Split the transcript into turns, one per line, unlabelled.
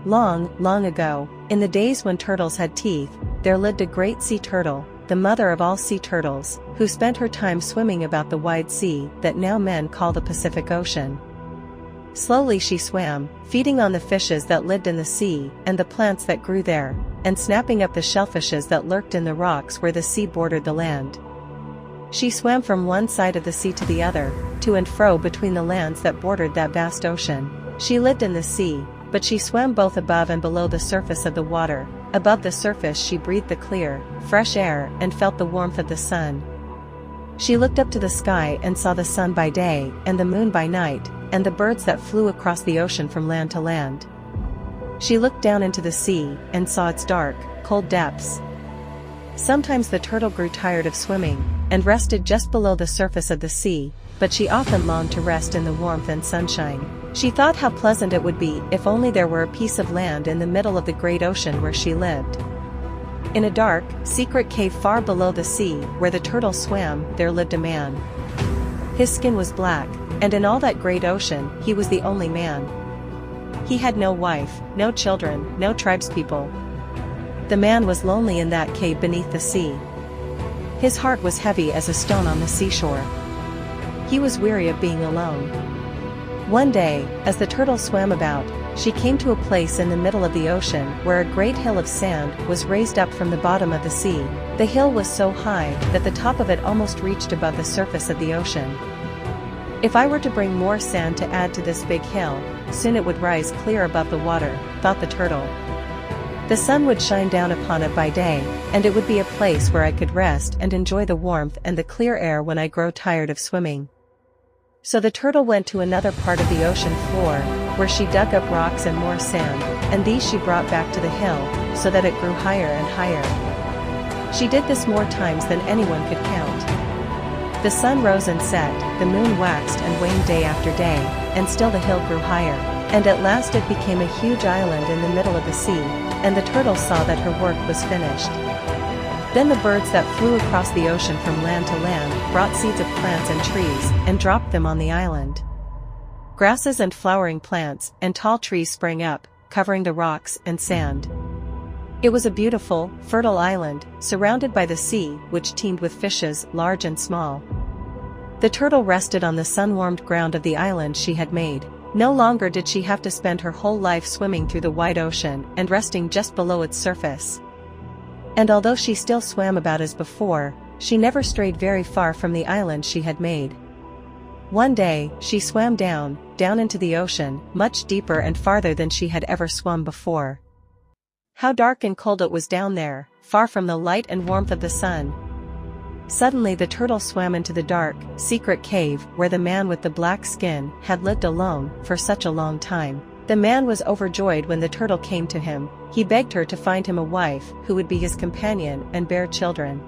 Long, long ago, in the days when turtles had teeth, there lived a great sea turtle, the mother of all sea turtles, who spent her time swimming about the wide sea that now men call the Pacific Ocean. Slowly she swam, feeding on the fishes that lived in the sea and the plants that grew there, and snapping up the shellfishes that lurked in the rocks where the sea bordered the land. She swam from one side of the sea to the other, to and fro between the lands that bordered that vast ocean. She lived in the sea, but she swam both above and below the surface of the water. Above the surface she breathed the clear, fresh air and felt the warmth of the sun. She looked up to the sky and saw the sun by day and the moon by night, and the birds that flew across the ocean from land to land. She looked down into the sea and saw its dark, cold depths. Sometimes the turtle grew tired of swimming, and rested just below the surface of the sea, but she often longed to rest in the warmth and sunshine. She thought how pleasant it would be if only there were a piece of land in the middle of the great ocean where she lived. In a dark, secret cave far below the sea, where the turtle swam, there lived a man. His skin was black, and in all that great ocean, he was the only man. He had no wife, no children, no tribespeople. The man was lonely in that cave beneath the sea. His heart was heavy as a stone on the seashore. He was weary of being alone. One day, as the turtle swam about, she came to a place in the middle of the ocean where a great hill of sand was raised up from the bottom of the sea. The hill was so high that the top of it almost reached above the surface of the ocean. If I were to bring more sand to add to this big hill, soon it would rise clear above the water, thought the turtle. The sun would shine down upon it by day, and it would be a place where I could rest and enjoy the warmth and the clear air when I grow tired of swimming. So the turtle went to another part of the ocean floor, where she dug up rocks and more sand, and these she brought back to the hill, so that it grew higher and higher. She did this more times than anyone could count. The sun rose and set, the moon waxed and waned day after day, and still the hill grew higher, and at last it became a huge island in the middle of the sea, and the turtle saw that her work was finished. Then the birds that flew across the ocean from land to land brought seeds of plants and trees and dropped them on the island. Grasses and flowering plants and tall trees sprang up, covering the rocks and sand. It was a beautiful, fertile island, surrounded by the sea, which teemed with fishes, large and small. The turtle rested on the sun-warmed ground of the island she had made. No longer did she have to spend her whole life swimming through the wide ocean and resting just below its surface. And although she still swam about as before, she never strayed very far from the island she had made. One day, she swam down into the ocean, much deeper and farther than she had ever swum before. How dark and cold it was down there, far from the light and warmth of the sun. Suddenly the turtle swam into the dark, secret cave where the man with the black skin had lived alone for such a long time. The man was overjoyed when the turtle came to him. He begged her to find him a wife who would be his companion and bear children.